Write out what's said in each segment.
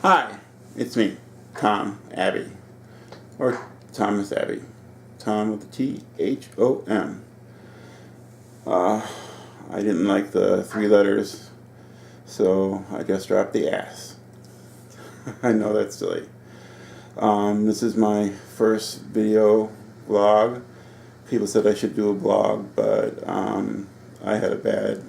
Hi, it's me, Thom Abbey, or Thomas Abbey. Thom with the T-H-O-M. I didn't like the 3 letters, so I just dropped the ass. I know that's silly. This is my first video vlog. People said I should do a blog, but I had a bad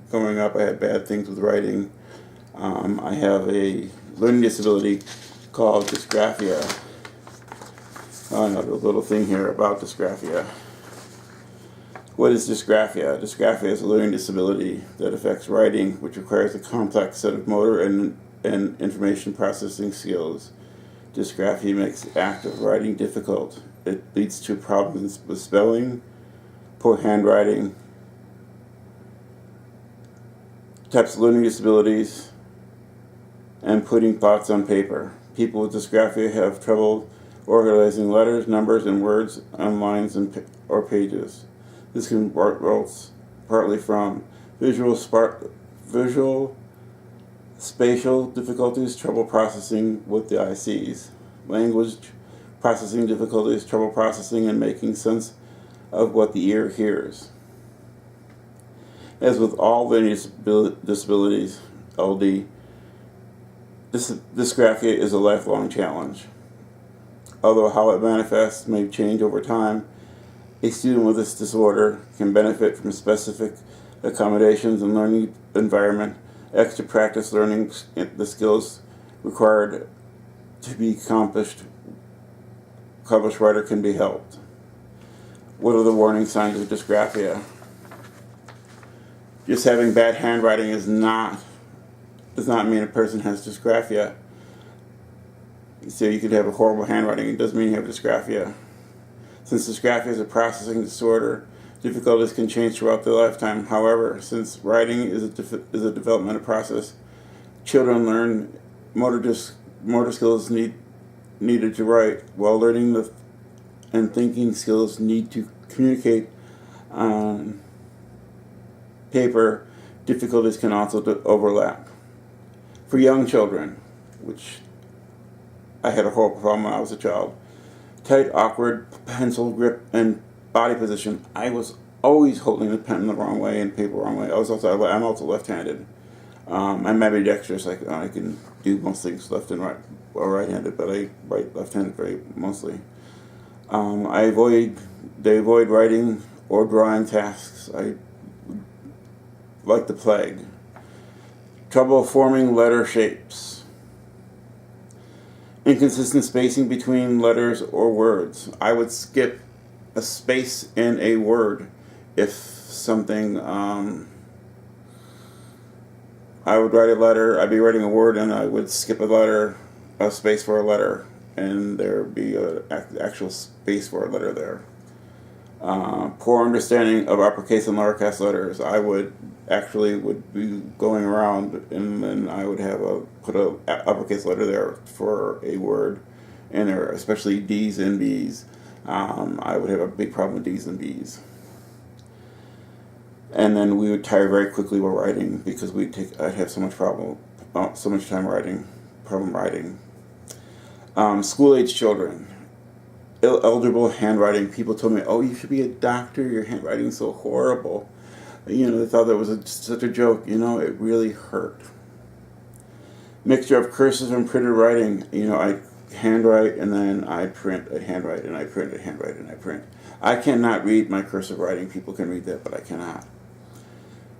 growing up. I had bad things with writing. I have a learning disability called dysgraphia. Another little thing here about dysgraphia. What is dysgraphia? Dysgraphia is a learning disability that affects writing, which requires a complex set of motor and information processing skills. Dysgraphia makes the act of writing difficult. It leads to problems with spelling, poor handwriting, types of learning disabilities, and putting thoughts on paper. People with dysgraphia have trouble organizing letters, numbers, and words on lines or pages. This can result partly from visual spatial difficulties, trouble processing with the ICs, language processing difficulties, trouble processing and making sense of what the ear hears. As with all learning disabilities, LD, dysgraphia is a lifelong challenge. Although how it manifests may change over time, a student with this disorder can benefit from specific accommodations and learning environment, extra practice learning the skills required to be accomplished writer can be helped. What are the warning signs of dysgraphia? Just having bad handwriting does not mean a person has dysgraphia. So you could have a horrible handwriting. It doesn't mean you have dysgraphia. Since dysgraphia is a processing disorder, difficulties can change throughout their lifetime. However, since writing is a developmental process, children learn motor skills needed to write, while learning and thinking skills need to communicate on paper. Difficulties can also overlap. For young children, which I had a horrible problem when I was a child, tight, awkward pencil grip and body position. I was always holding the pen the wrong way and paper the wrong way. I'm also left-handed. I'm ambidextrous. I can do most things left and right or right-handed, but I write left-handed very mostly. They avoid writing or drawing tasks. Like the plague. Trouble forming letter shapes. Inconsistent spacing between letters or words. I would skip a space in a word if something, I would write a letter, I'd be writing a word and I would skip a space for a letter, and there would be an actual space for a letter there. Poor understanding of uppercase and lowercase letters. I would be going around and then I would put a uppercase letter there for a word, and there, especially D's and B's. I would have a big problem with D's and B's. And then we would tire very quickly while writing because I'd have so much time writing. School-age children. Illegible handwriting. People told me, "Oh, you should be a doctor. Your handwriting's so horrible." They thought that was such a joke. It really hurt. Mixture of cursive and printed writing. I handwrite and then I print. I handwrite and I print. I handwrite and I print. I cannot read my cursive writing. People can read that, but I cannot.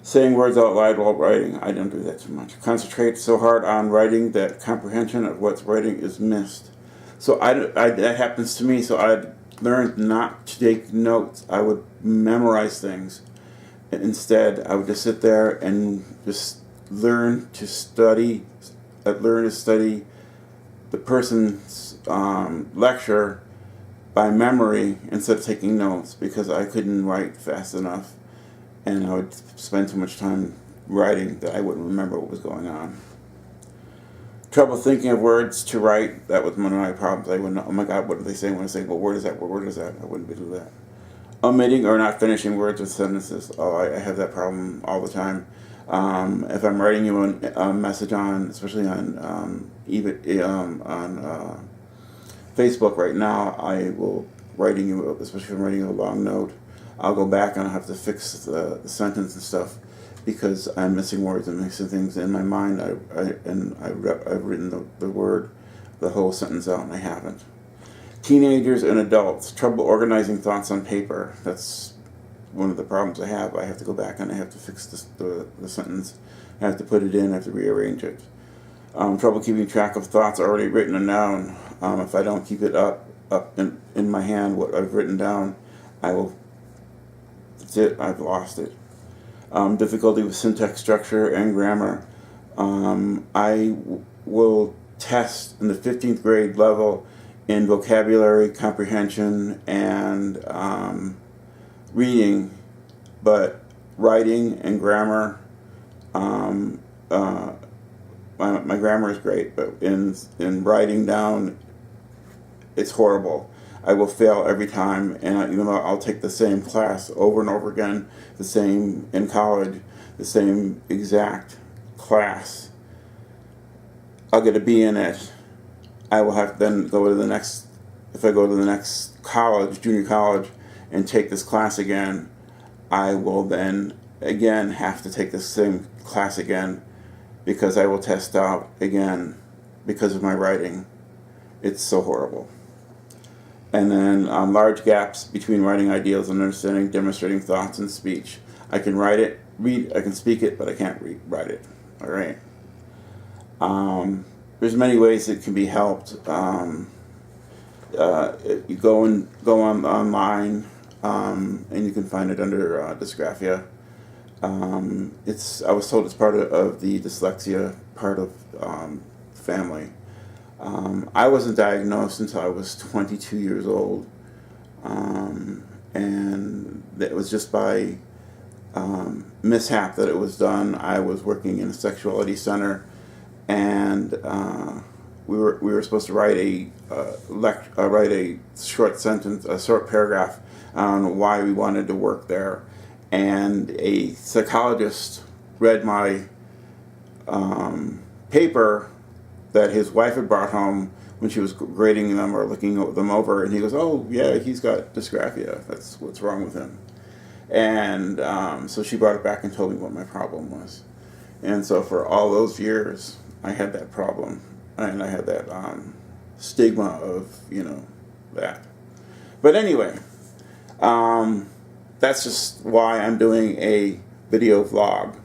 Saying words out loud while writing. I don't do that too much. Concentrate so hard on writing that comprehension of what's writing is missed. So that happens to me. So I learned not to take notes. I would memorize things. And instead, I would just sit there and just learn to study the person's lecture by memory instead of taking notes, because I couldn't write fast enough, and I would spend too much time writing that I wouldn't remember what was going on. Trouble thinking of words to write. That was one of my problems. I wouldn't know, oh my God, what are they saying when I say, well, where is that? What word is that? I wouldn't be able to do that. Omitting or not finishing words with sentences. Oh, I have that problem all the time. If I'm writing you a message on, especially on Facebook right now, I will writing you, especially if I'm writing you a long note, I'll go back and I'll have to fix the sentence and stuff because I'm missing words and mixing things in my mind. I've written the word, the whole sentence out, and I haven't. Teenagers and adults, trouble organizing thoughts on paper. That's one of the problems I have. I have to go back and I have to fix the sentence. I have to put it in. I have to rearrange it. Trouble keeping track of thoughts already written and down. If I don't keep it up in my hand, what I've written down, that's it. I've lost it. Difficulty with syntax, structure, and grammar. I will test in the 15th grade level in vocabulary, comprehension, and reading, but writing and grammar, my grammar is great, but in writing down, it's horrible. I will fail every time, and even though I'll take the same class over and over again, the same in college, the same exact class, I'll get a B in it. I will have to then go to the next, if I go to the next college, junior college, and take this class again, I will then again have to take the same class again because I will test out again because of my writing. It's so horrible. And then large gaps between writing ideals and understanding, demonstrating thoughts and speech. I can write it, I can speak it, but I can't write it. All right. There's many ways it can be helped. You go online, and you can find it under dysgraphia. I was told it's part of the dyslexia part of family. I wasn't diagnosed until I was 22 years old, and it was just by mishap that it was done. I was working in a sexuality center, and we were supposed to write a short sentence, a short paragraph on why we wanted to work there, and a psychologist read my paper that his wife had brought home when she was grading them or looking them over, and he goes, "Oh yeah, he's got dysgraphia. That's what's wrong with him." And so she brought it back and told me what my problem was. And so for all those years, I had that problem, and I had that stigma of that. But anyway, that's just why I'm doing a video vlog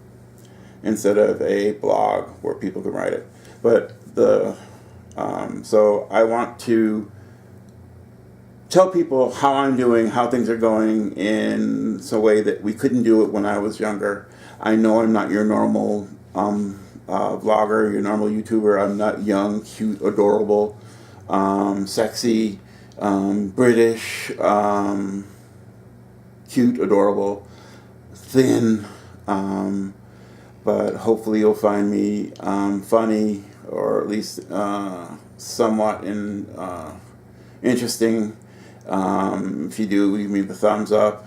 instead of a blog where people can write it. But so I want to tell people how I'm doing, how things are going in a way that we couldn't do it when I was younger. I know I'm not your normal vlogger, your normal YouTuber. I'm not young, cute, adorable, sexy, British, cute, adorable, thin, but hopefully you'll find me funny, or at least somewhat interesting. If you do, give me the thumbs up.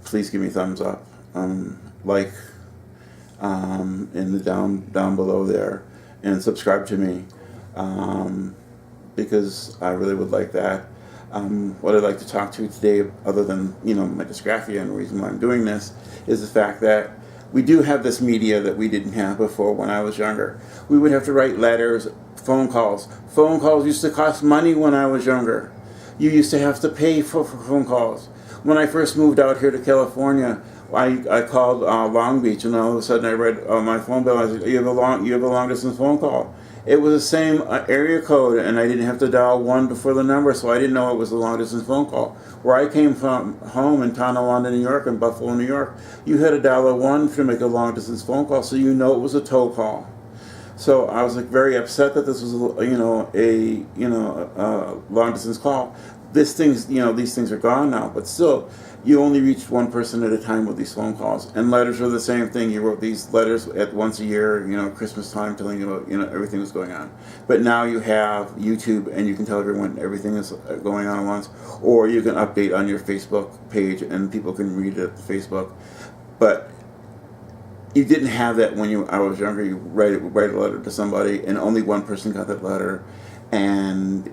Please give me thumbs up. Like in the down below there, and subscribe to me, because I really would like that. What I'd like to talk to today, other than my dysgraphia, and the reason why I'm doing this, is the fact that we do have this media that we didn't have before when I was younger. We would have to write letters, phone calls. Phone calls used to cost money when I was younger. You used to have to pay for phone calls. When I first moved out here to California, I called Long Beach, and all of a sudden I read my phone bill. I said, you have a long distance phone call. It was the same area code, and I didn't have to dial 1 before the number, so I didn't know it was a long distance phone call. Where I came from home in Tonawanda, New York, and Buffalo, New York, you had to dial a 1 to make a long distance phone call, so it was a tow call. So I was very upset that this was a long distance call. These things are gone now, but still, you only reached one person at a time with these phone calls. And letters are the same thing. You wrote these letters once a year, Christmas time, telling you about, everything that's going on. But now you have YouTube, and you can tell everyone everything is going on at once. Or you can update on your Facebook page, and people can read it at Facebook. But you didn't have that when I was younger. You write a letter to somebody, and only one person got that letter, and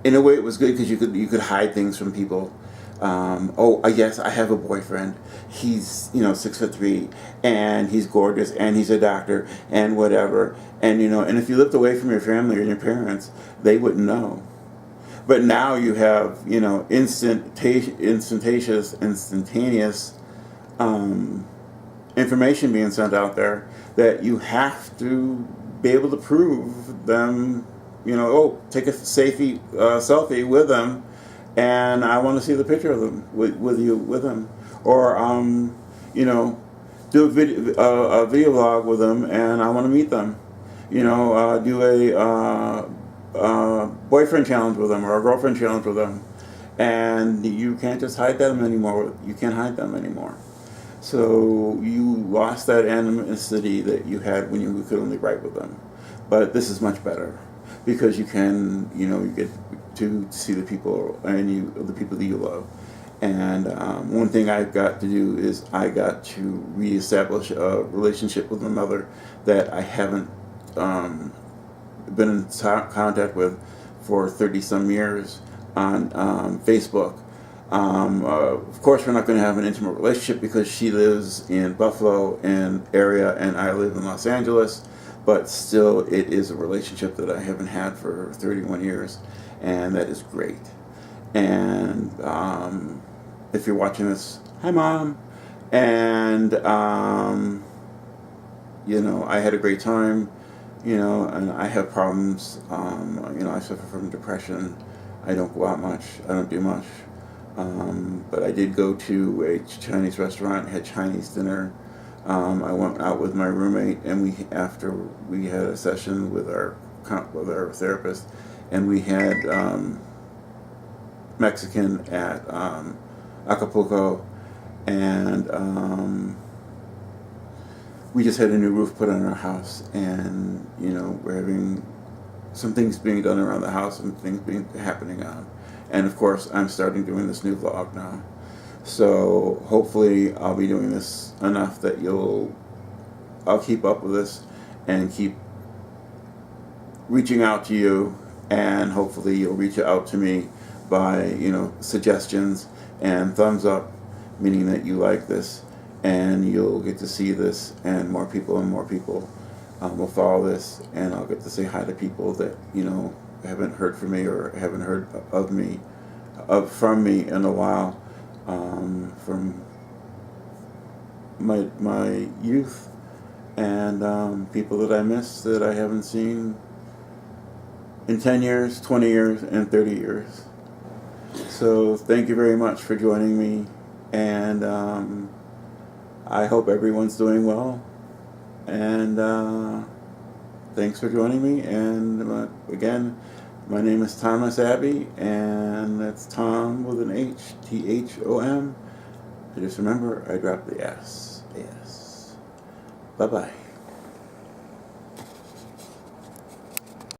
in a way it was good because you could hide things from people. Yes, I have a boyfriend. He's 6'3", and he's gorgeous, and he's a doctor, and whatever. And and if you lived away from your family or your parents, they wouldn't know. But now you have instantaneous information being sent out there that you have to be able to prove them. Take a selfie with them, and I want to see the picture of them with them, or do a video vlog with them, and I want to meet them. Do a boyfriend challenge with them or a girlfriend challenge with them, and you can't just hide them anymore. You can't hide them anymore. So you lost that animosity that you had when you could only write with them. But this is much better because you can, you get to see the people the people that you love. And one thing I got to do is I got to reestablish a relationship with my mother that I haven't been in contact with for 30-some years on Facebook. Of course, we're not going to have an intimate relationship because she lives in Buffalo area and I live in Los Angeles, but still it is a relationship that I haven't had for 31 years, and that is great. And if you're watching this, hi Mom. And I had a great time, and I have problems. I suffer from depression. I don't go out much. I don't do much. But I did go to a Chinese restaurant, had Chinese dinner. I went out with my roommate, and after we had a session with our therapist, and we had Mexican at Acapulco, and we just had a new roof put on our house, and we're having some things being done around the house, and things happening on. And of course, I'm starting doing this new vlog now. So hopefully I'll be doing this enough that I'll keep up with this and keep reaching out to you, and hopefully you'll reach out to me by, suggestions and thumbs up, meaning that you like this, and you'll get to see this, and more people will follow this, and I'll get to say hi to people that, haven't heard from me or haven't heard from me in a while, from my youth, and people that I miss that I haven't seen in 10 years, 20 years, and 30 years. So thank you very much for joining me, and I hope everyone's doing well, and thanks for joining me. And again, my name is Thomas Abbey, and that's Thom with an H, Thom. Just remember, I dropped the S. Yes. Bye-bye.